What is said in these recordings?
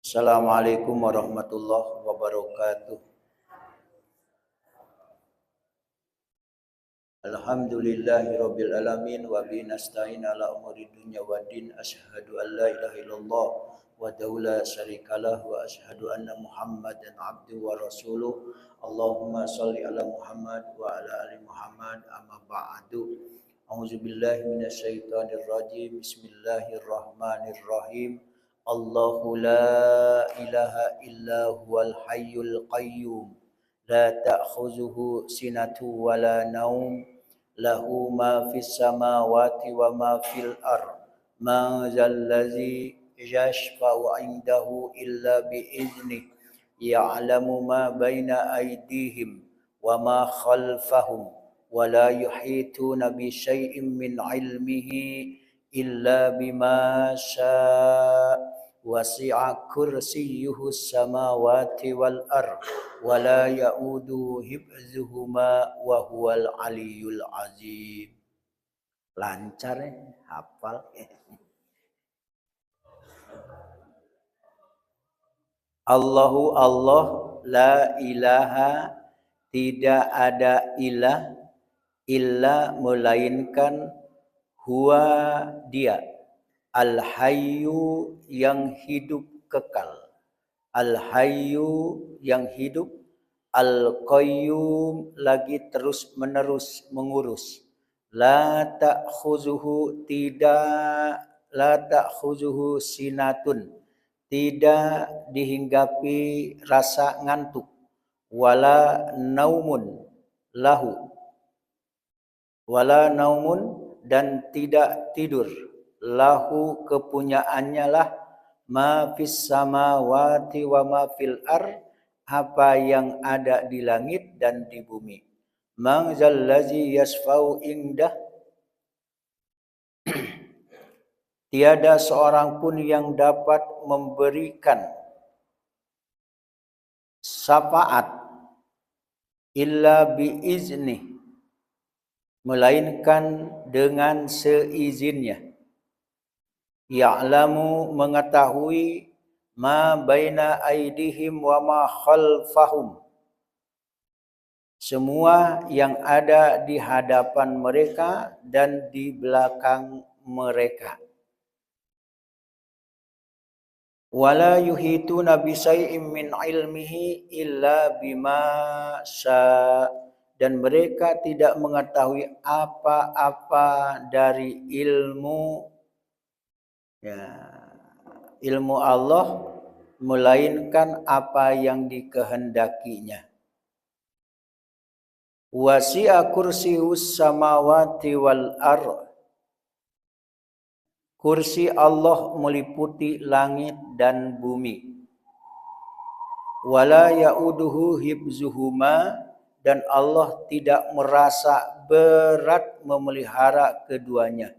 Assalamualaikum warahmatullahi wabarakatuh. Alhamdulillahirabbil alamin wa bihi nasta'in ala umuri dunya waddin. Asyhadu an la ilaha illallah wa la syarikalah wa asyhadu anna Muhammadan abduhu wa rasuluh. Allahumma shalli ala Muhammad wa ala ali Muhammad amma ba'du. A'udzubillahi minasyaitonir rajim. Bismillahirrahmanirrahim. Allahu la ilaha illa huwal hayyul qayyum. La ta'khuzuhu sinatu wa la naum. Lahu ma fis samawati wa ma fil ard. Man zal ladzi yashfa'u 'indahu illa bi idznih. Ya'lamu ma baina aydihim wa ma khalfahum wa la yuhituna bi syai'in min 'ilmihi illa bima syaa. Wasi'a kursiyyuhu samawati wal ard wa la ya'uduhu hifdzuhuma wa huwal aliyyul azim. Lancar hafal. Allahu Allah, la ilaha, tidak ada ilah, illa melainkan, huwa dia, al-hayyu yang hidup kekal, al-hayyu yang hidup, al-qayyum lagi terus menerus mengurus, la ta'khuzuhu tidak, la ta'khuzuhu sinatun, tidak dihinggapi rasa ngantuk, wala naumun lahu, wala naumun dan tidak tidur, lahu kepunyaannya lah, ma fis samawati wa ma fil ard, apa yang ada di langit dan di bumi. Man zallazi yasfau indah, tiada seorang pun yang dapat memberikan syafaat illa biizni, melainkan dengan seizinnya. Ya'lamu mengetahui, ma baina aidihim wa ma khalfahum, semua yang ada di hadapan mereka dan di belakang mereka. Wala yuhituna bi syai'in min ilmihi illa bima syaa, dan mereka tidak mengetahui apa-apa dari ilmu ilmu Allah melainkan apa yang dikehendakinya. Wasi'a kursiyyus samawati wal ard, kursi Allah meliputi langit dan bumi. Wala ya'uduhu hibzuhuma, dan Allah tidak merasa berat memelihara keduanya.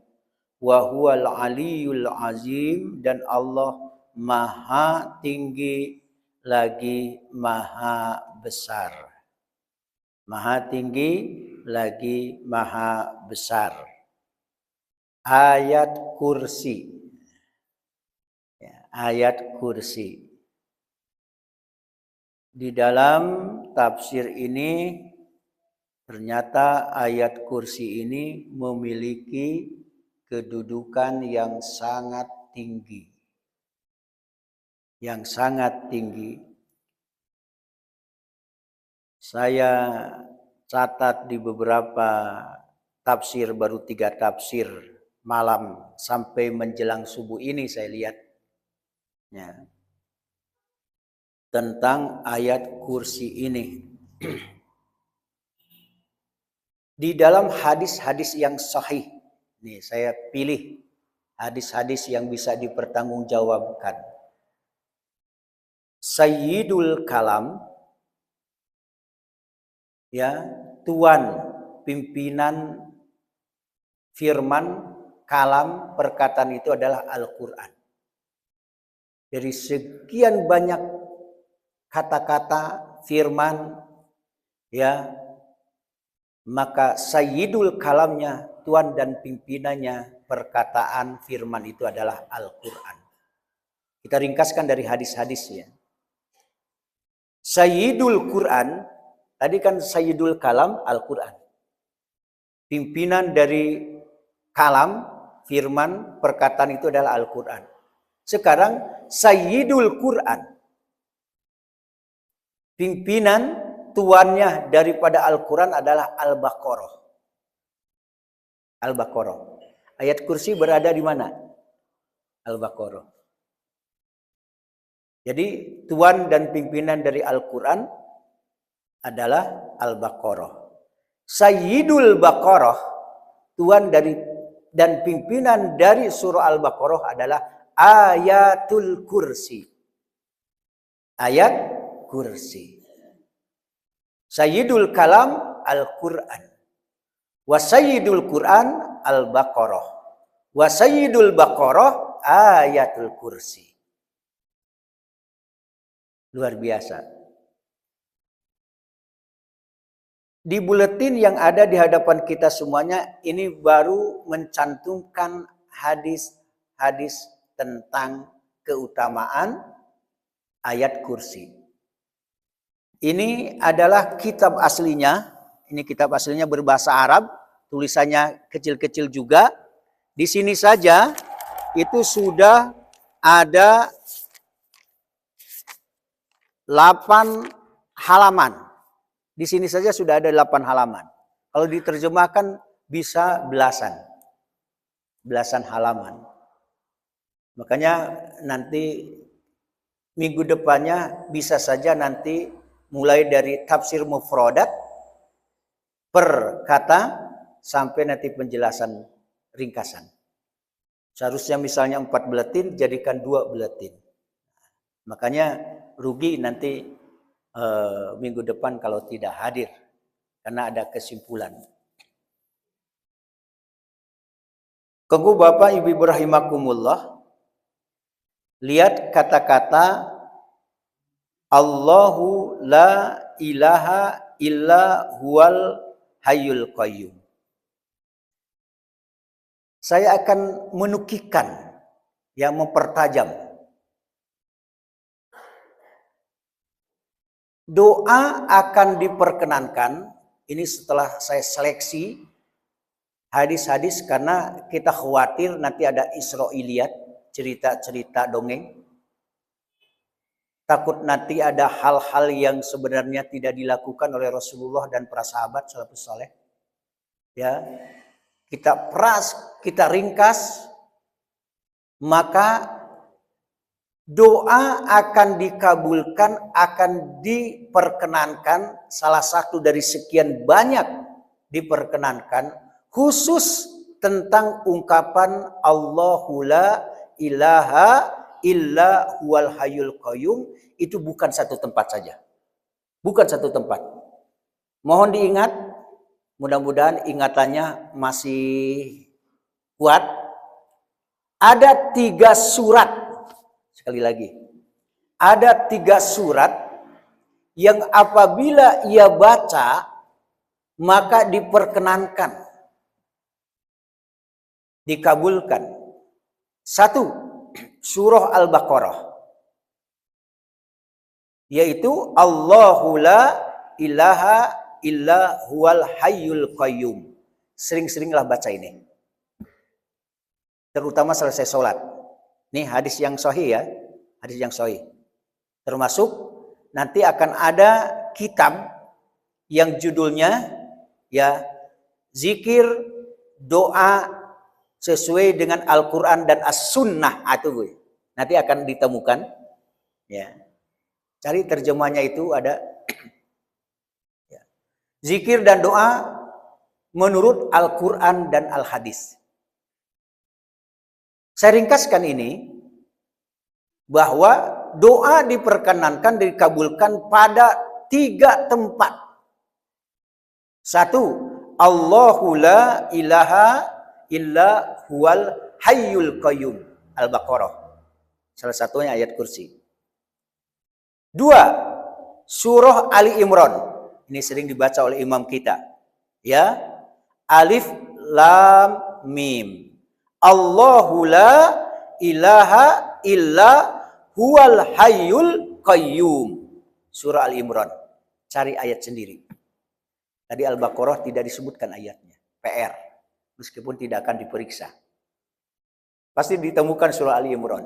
Wa huwal aliyyul azim, dan Allah maha tinggi lagi maha besar. Maha tinggi lagi maha besar. Ayat kursi. Ayat kursi. Di dalam tafsir ini ternyata ayat kursi ini memiliki kedudukan yang sangat tinggi. Yang sangat tinggi. Saya catat di beberapa tafsir, baru 3 tafsir malam sampai menjelang subuh ini saya lihat tentang ayat kursi ini. Di dalam hadis-hadis yang sahih, nih saya pilih hadis-hadis yang bisa dipertanggungjawabkan. Sayyidul kalam, tuan pimpinan firman, kalam, perkataan itu adalah Al-Quran. Dari sekian banyak kata-kata firman, maka sayyidul kalamnya, tuan dan pimpinannya perkataan firman itu adalah Al-Quran. Kita ringkaskan dari hadis-hadisnya. Sayyidul Quran, tadi kan Sayyidul Kalam Al-Quran. Pimpinan dari kalam, firman, perkataan itu adalah Al-Quran. Sekarang Sayyidul Quran. Pimpinan tuannya daripada Al-Quran adalah Al-Baqarah. Al-Baqarah. Ayat kursi berada di mana? Al-Baqarah. Jadi tuan dan pimpinan dari Al-Quran adalah Al-Baqarah. Sayyidul Baqarah, tuan dari dan pimpinan dari surah Al-Baqarah adalah Ayatul Kursi. Ayat kursi. Sayyidul Kalam Al-Quran. Wa Sayyidul Quran Al-Baqarah. Wa Sayyidul Baqarah Ayatul Kursi. Luar biasa. Di buletin yang ada di hadapan kita semuanya ini baru mencantumkan hadis-hadis tentang keutamaan ayat kursi. Ini adalah kitab aslinya. Ini kitab aslinya berbahasa Arab, tulisannya kecil-kecil juga. Di sini saja itu sudah ada 8 halaman. Di sini saja sudah ada 8 halaman. Kalau diterjemahkan bisa belasan halaman. Makanya nanti minggu depannya bisa saja nanti mulai dari tafsir mufradat per kata sampai nanti penjelasan ringkasan. Seharusnya misalnya 4 buletin jadikan 2 buletin. Makanya rugi nanti minggu depan kalau tidak hadir karena ada kesimpulan. Kanggo Bapak Ibu rahimakumullah, lihat kata-kata Allahu la ilaha illa huwal hayyul qayyum. Saya akan menukikan yang mempertajam. Doa akan diperkenankan, ini setelah saya seleksi hadis-hadis karena kita khawatir nanti ada Israiliyat, cerita-cerita dongeng. Takut nanti ada hal-hal yang sebenarnya tidak dilakukan oleh Rasulullah dan para sahabat salafus saleh. Ya. Kita peras, kita ringkas, maka doa akan dikabulkan, akan diperkenankan, salah satu dari sekian banyak diperkenankan, khusus tentang ungkapan Allahu la ilaha illa huwal hayyul qayyum. Itu bukan satu tempat saja. Bukan satu tempat. Mohon diingat, mudah-mudahan ingatannya masih kuat. Ada 3 surat. Sekali lagi, ada 3 surat yang apabila ia baca maka diperkenankan, dikabulkan. 1, surah Al-Baqarah, yaitu Allahu la ilaha illa huwal hayyul qayyum. Sering-seringlah baca ini, terutama selesai sholat. Ini hadis yang sahih ya, hadis yang sahih. Termasuk nanti akan ada kitab yang judulnya ya zikir doa sesuai dengan Al-Quran dan As-Sunnah. Itu nanti akan ditemukan. Ya, cari terjemahnya itu ada. Ya. Zikir dan doa menurut Al-Quran dan Al-Hadis. Saya ringkaskan ini bahwa doa diperkenankan, dikabulkan pada 3 tempat. 1, Allahu la ilaha illa huwal hayyul qayyum, Al-Baqarah. Salah satunya ayat kursi. 2, surah Ali Imran. Ini sering dibaca oleh imam kita. Ya, Alif Lam Mim. Allahu la ilaha illa huwal hayyul qayyum. Surah Al-Imran. Cari ayat sendiri. Tadi Al-Baqarah tidak disebutkan ayatnya. PR. Meskipun tidak akan diperiksa. Pasti ditemukan surah Al-Imran.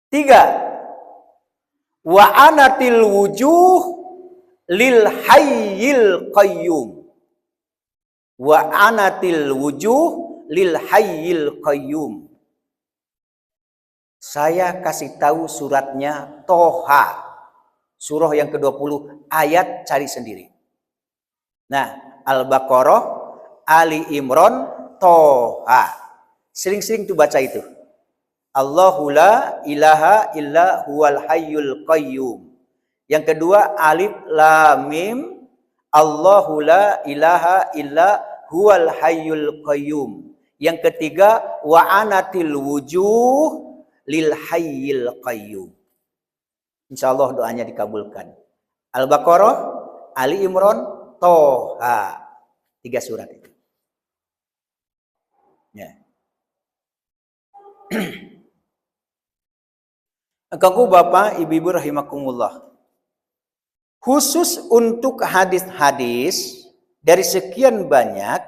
3. Wa anatil wujuh lil hayyil qayyum. Wa anatil wujuh lil hayyil qayyum. Saya kasih tahu suratnya Toha. Surah yang ke-20 ayat cari sendiri. Nah, Al-Baqarah, Ali Imran, Toha. Sering-sering tuh baca itu. Allahu la ilaha illa huwal hayyul qayyum. Yang kedua Alif Lam Mim. Allahu la ilaha illa huwal hayyul qayyum. Yang ketiga wa anatil wujuh lil hayyil qayyum. Insyaallah doanya dikabulkan. Al-Baqarah, Ali Imran, Toha. 3 surat itu. Ya. Engkau Bapak, Ibu-ibu rahimakumullah. Khusus untuk hadis-hadis dari sekian banyak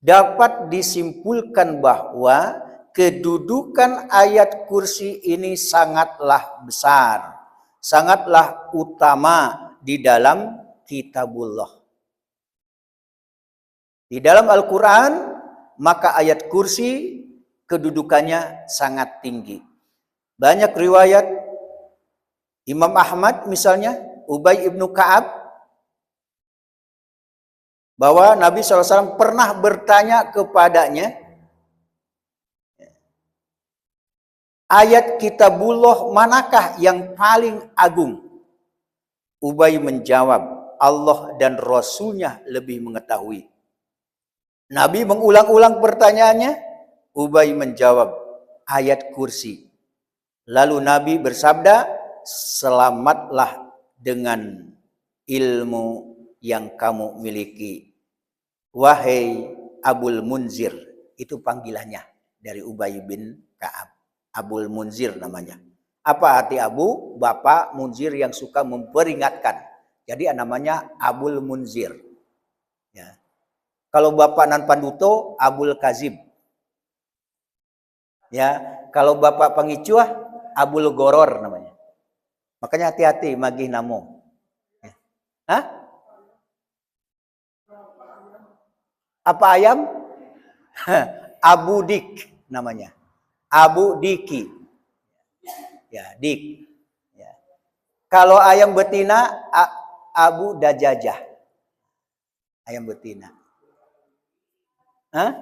dapat disimpulkan bahwa kedudukan ayat kursi ini sangatlah besar, sangatlah utama di dalam kitabullah. Di dalam Al-Quran, maka ayat kursi kedudukannya sangat tinggi. Banyak riwayat Imam Ahmad misalnya, Ubay ibnu Ka'ab, bahwa Nabi SAW pernah bertanya kepadanya, ayat kitabullah manakah yang paling agung? Ubay menjawab, Allah dan Rasulnya lebih mengetahui. Nabi mengulang-ulang pertanyaannya, Ubay menjawab, ayat kursi. Lalu Nabi bersabda, selamatlah dengan ilmu yang kamu miliki. Wahai Abul Munzir, itu panggilannya dari Ubay bin Ka'ab. Abul Munzir namanya. Apa arti Abu? Bapak Munzir yang suka memperingatkan. Jadi namanya Abul Munzir. Ya. Kalau Bapak Nan Panduto, Abul Kazib. Ya, kalau Bapak Pangicuah, Abul Goror namanya. Makanya hati-hati magih namo. Ya. Hah? Apa ayam? Abu Dik namanya. Abu Diki. Ya, Dik. Ya. Kalau ayam betina, Abu Dajajah. Ayam betina. Hah?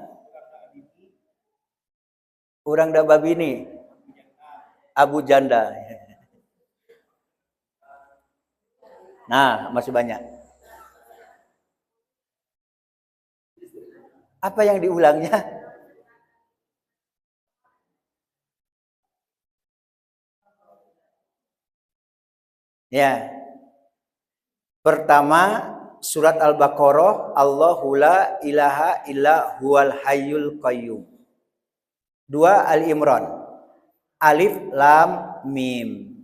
Urang da babini. Abu Janda. Nah, masih banyak. Apa yang diulangnya? Ya. Pertama, surat Al-Baqarah, Allahu la ilaha illa huwal hayyul qayyum. 2 Al-Imran, Alif Lam Mim.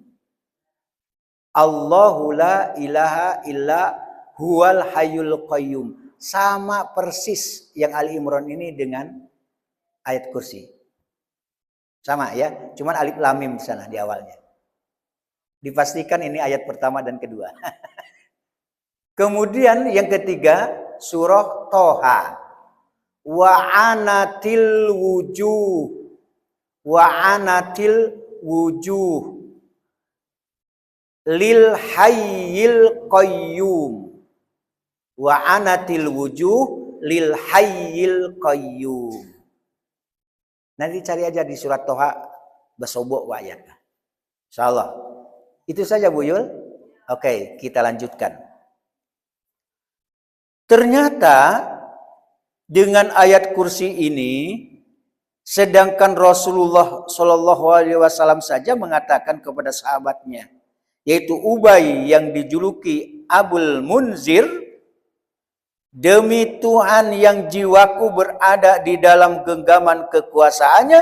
Allahu la ilaha illa huwal hayyul qayyum. Sama persis yang Al-Imran ini dengan ayat kursi. Sama ya, cuman Alif Lam Mim di sana di awalnya. Dipastikan ini ayat pertama dan kedua. Kemudian yang ketiga, surah Toha. Wa anatil wujuh. Wa anatil wujuh. Lil hayyil qayyum. Wa anatil wujuh lil hayyil qayyum. Nanti cari aja di surat Toha basobok wa ayat. Insyaallah. Itu saja Bu Yul. Oke, kita lanjutkan. Ternyata dengan ayat kursi ini, sedangkan Rasulullah Shallallahu Alaihi Wasallam saja mengatakan kepada sahabatnya, yaitu Ubay yang dijuluki Abul Munzir, demi Tuhan yang jiwaku berada di dalam genggaman kekuasaannya,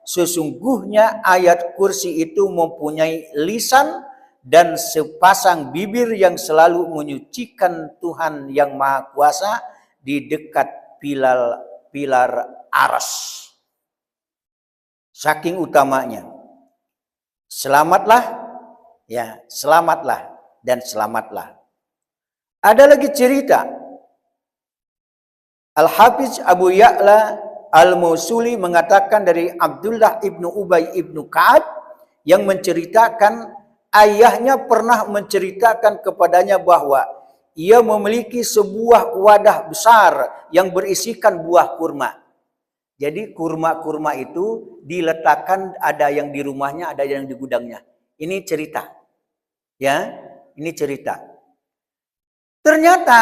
sesungguhnya ayat kursi itu mempunyai lisan dan sepasang bibir yang selalu menyucikan Tuhan yang Maha Kuasa di dekat pilar aras. Saking utamanya. Selamatlah, ya, selamatlah dan selamatlah. Ada lagi cerita. Al-Hafiz Abu Ya'la Al-Mausuli mengatakan dari Abdullah ibnu Ubay ibnu Ka'ab yang menceritakan ayahnya pernah menceritakan kepadanya bahwa ia memiliki sebuah wadah besar yang berisikan buah kurma. Jadi kurma-kurma itu diletakkan, ada yang di rumahnya, ada yang di gudangnya. Ini cerita. Ya, ini cerita. Ternyata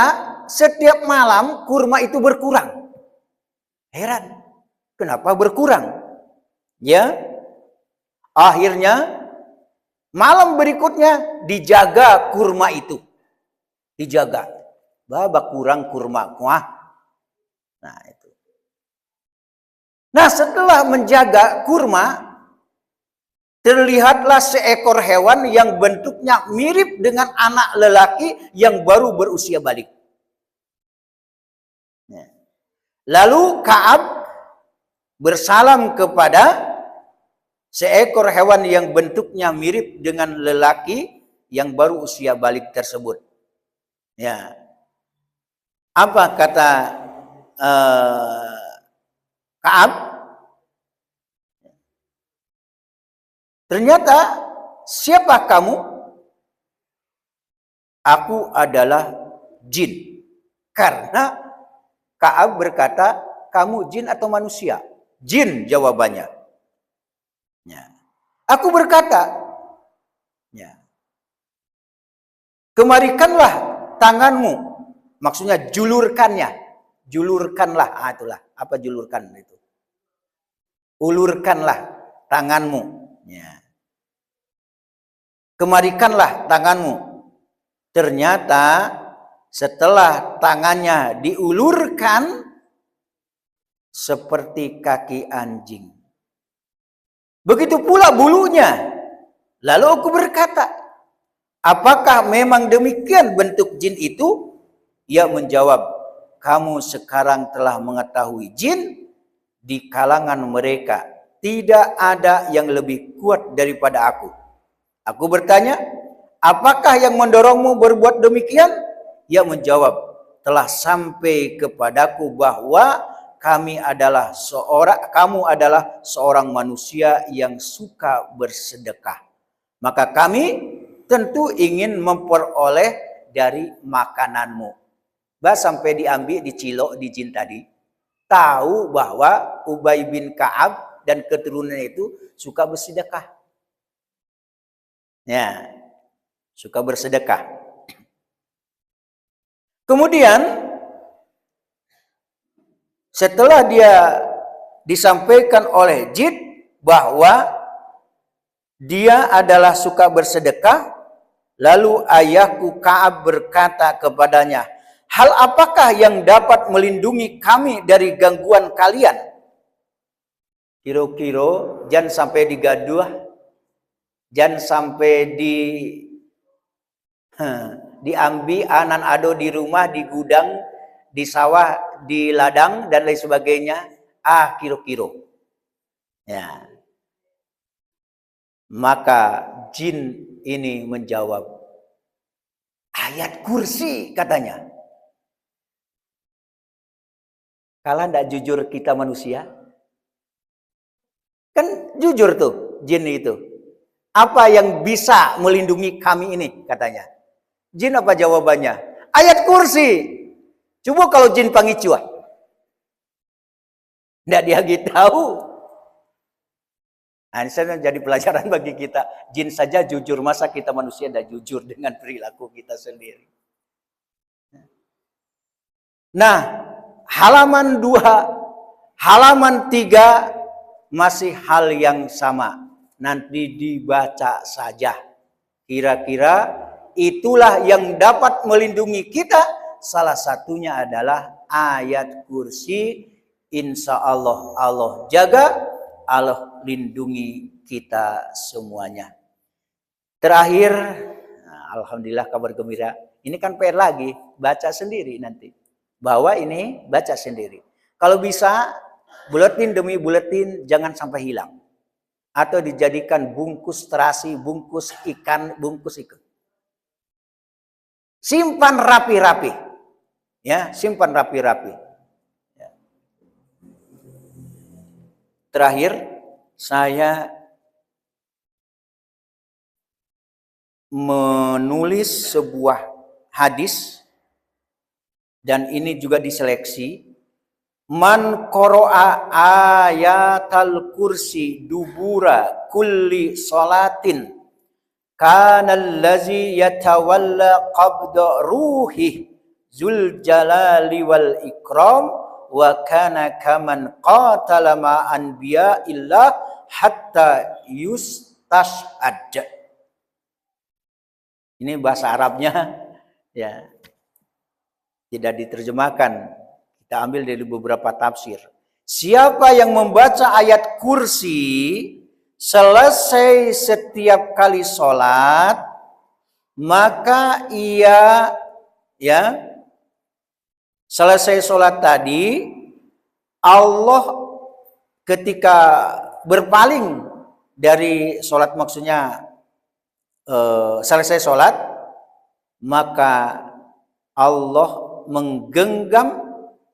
setiap malam kurma itu berkurang. Heran, kenapa berkurang? Ya, akhirnya malam berikutnya dijaga kurma itu. Dijaga. Babak kurang kurma. Wah. Nah, itu. Nah, setelah menjaga kurma, terlihatlah seekor hewan yang bentuknya mirip dengan anak lelaki yang baru berusia balik. Lalu Ka'ab bersalam kepada seekor hewan yang bentuknya mirip dengan lelaki yang baru usia balik tersebut. Ya, apa kata Ka'ab? Ternyata, siapa kamu? Aku adalah jin. Karena Ka'ab berkata, kamu jin atau manusia? Jin jawabannya. Ya. Aku berkata, ya, kemarikanlah tanganmu. Maksudnya julurkannya. Julurkanlah, itulah apa julurkan itu. Ulurkanlah tanganmu. Ya. Kemarikanlah tanganmu. Ternyata setelah tangannya diulurkan seperti kaki anjing. Begitu pula bulunya. Lalu aku berkata, apakah memang demikian bentuk jin itu? Ia menjawab, kamu sekarang telah mengetahui jin di kalangan mereka. Tidak ada yang lebih kuat daripada aku. Aku bertanya, apakah yang mendorongmu berbuat demikian? Ia menjawab, telah sampai kepadaku bahwa kamu adalah seorang manusia yang suka bersedekah. Maka kami tentu ingin memperoleh dari makananmu. Sampai diambil, dicilok di jin tadi. Tahu bahwa Ubay bin Ka'ab dan keturunannya itu suka bersedekah. Ya, suka bersedekah. Kemudian setelah dia disampaikan oleh jin bahwa dia adalah suka bersedekah, lalu ayahku Ka'ab berkata kepadanya, hal apakah yang dapat melindungi kami dari gangguan kalian? Kira-kira jangan sampai digaduh, jangan sampai diambil anan ado di rumah, di gudang, di sawah, di ladang dan lain sebagainya. Kira-kira. Ya. Maka jin ini menjawab, ayat kursi katanya. Kalau tidak jujur kita manusia, kan jujur tuh jin itu. Apa yang bisa melindungi kami ini katanya. Jin apa jawabannya? Ayat kursi. Coba kalau jin pangicua. Tidak dia tahu. Nah, ini jadi pelajaran bagi kita. Jin saja jujur, masa kita manusia tidak jujur dengan perilaku kita sendiri. Nah, halaman 2, halaman 3 masih hal yang sama. Nanti dibaca saja. Kira-kira itulah yang dapat melindungi kita. Salah satunya adalah ayat kursi. Insya Allah Allah jaga, Allah lindungi kita semuanya. Terakhir, alhamdulillah kabar gembira. Ini kan PR lagi, baca sendiri nanti. Bawa ini, baca sendiri. Kalau bisa, buletin demi buletin jangan sampai hilang. Atau dijadikan bungkus terasi, bungkus ikan, bungkus ikan. Simpan rapi-rapi. Ya, simpan rapi-rapi. Ya. Terakhir, saya menulis sebuah hadis dan ini juga diseleksi. Man qara'a ayatal kursi dubura kulli salatin kana allazi yatawalla qabda ruhi zul jalali wal ikram wa kana kaman qatala ma anbiya illah hatta yustashhad. Ini bahasa Arabnya ya tidak diterjemahkan. Kita ambil dari beberapa tafsir. Siapa yang membaca ayat kursi selesai setiap kali sholat, maka ia ya selesai sholat tadi, Allah ketika berpaling dari sholat, maksudnya selesai sholat, maka Allah menggenggam,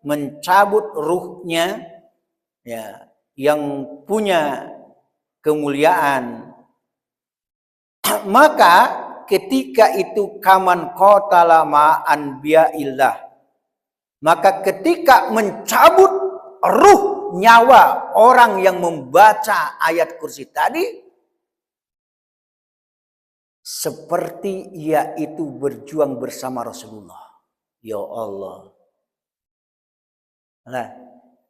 mencabut ruhnya ya yang punya kemuliaan. Maka ketika itu kaman qatala ma anbiya'illah, maka ketika mencabut ruh nyawa orang yang membaca ayat kursi tadi, seperti ia itu berjuang bersama Rasulullah. Ya Allah. Nah,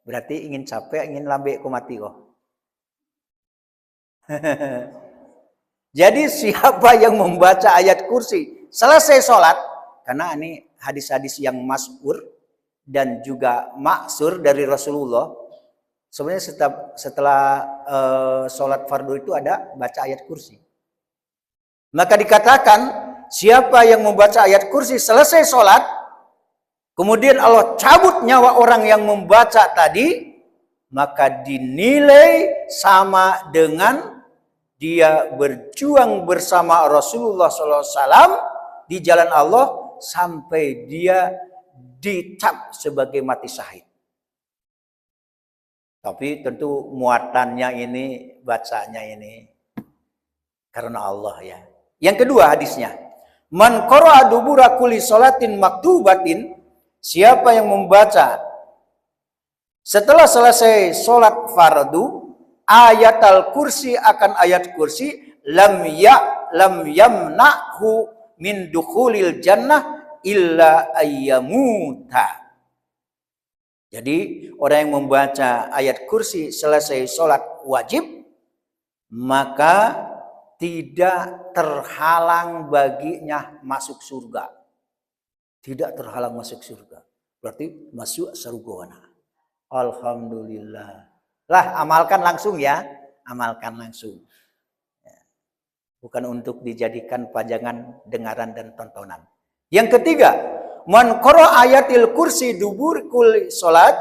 berarti ingin capek, ingin lambe ku mati kok. Jadi siapa yang membaca ayat kursi selesai sholat, karena ini hadis-hadis yang masyhur dan juga maksur dari Rasulullah. Sebenarnya setelah sholat fardu itu ada baca ayat kursi. Maka dikatakan siapa yang membaca ayat kursi selesai sholat, kemudian Allah cabut nyawa orang yang membaca tadi, maka dinilai sama dengan dia berjuang bersama Rasulullah SAW di jalan Allah sampai dia dicap sebagai mati syahid. Tapi tentu muatannya ini, bacanya ini karena Allah ya. Yang kedua hadisnya, man qara'a dubura kulli salatin maktubatin, siapa yang membaca setelah selesai sholat fardu ayat al-kursi akan ayat kursi, lam yamna'hu min dukhulil jannah illa ayyamuta. Jadi orang yang membaca ayat kursi selesai sholat wajib, maka tidak terhalang baginya masuk surga. Tidak terhalang masuk surga. Berarti masuk surga. Alhamdulillah. Lah, amalkan langsung ya. Amalkan langsung. Bukan untuk dijadikan pajangan dengaran dan tontonan. Yang ketiga, man qara'a ayatil kursi dubur kulli salat,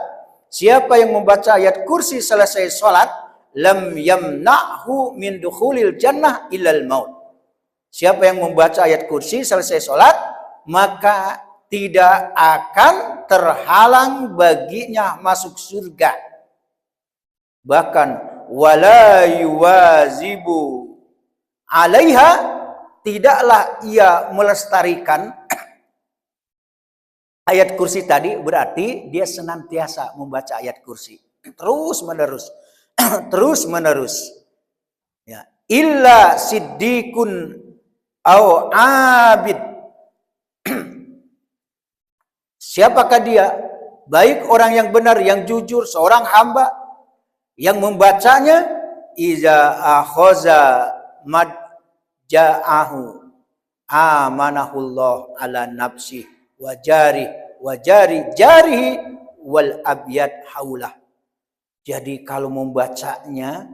siapa yang membaca ayat kursi selesai salat, lam yamna'hu min dukhulil jannah illal maut. Siapa yang membaca ayat kursi selesai salat, maka tidak akan terhalang baginya masuk surga. Bahkan wala yuwazibu alaiha, tidaklah ia melestarikan ayat kursi tadi, berarti dia senantiasa membaca ayat kursi terus menerus terus menerus ya, illa siddiqun au abid. Siapakah dia? Baik orang yang benar, yang jujur, seorang hamba yang membacanya, iza akhoza madja'ahu amanahullah ala nafsi wajari jarihi wal abyad haulah. Jadi kalau membacanya,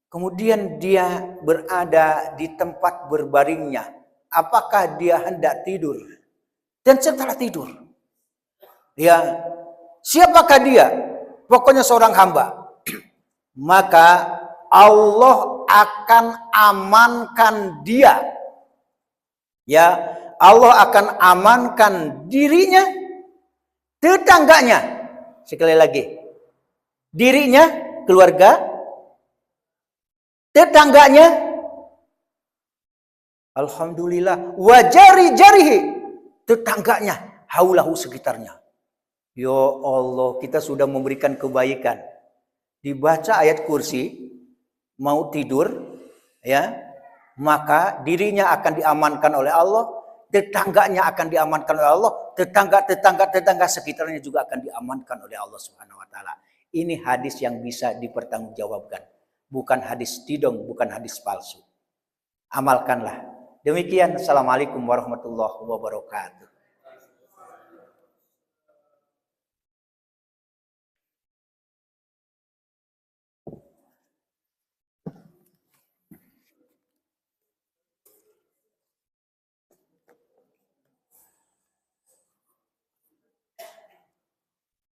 kemudian dia berada di tempat berbaringnya, apakah dia hendak tidur? Dan setelah tidur, ya, siapakah dia? Pokoknya seorang hamba. Maka Allah akan amankan dia. Ya, Allah akan amankan dirinya, tetangganya. Sekali lagi. Dirinya, keluarga, tetangganya. Alhamdulillah, wajari-jarihi, tetangganya, haulahu sekitarnya. Ya Allah, kita sudah memberikan kebaikan. Dibaca ayat kursi, mau tidur, ya, maka dirinya akan diamankan oleh Allah, tetangganya akan diamankan oleh Allah, tetangga sekitarnya juga akan diamankan oleh Allah Subhanahu wa taala. Ini hadis yang bisa dipertanggungjawabkan. Bukan hadis tidong, bukan hadis palsu. Amalkanlah. Demikian, assalamualaikum warahmatullahi wabarakatuh.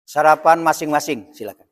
Sarapan masing-masing, silakan.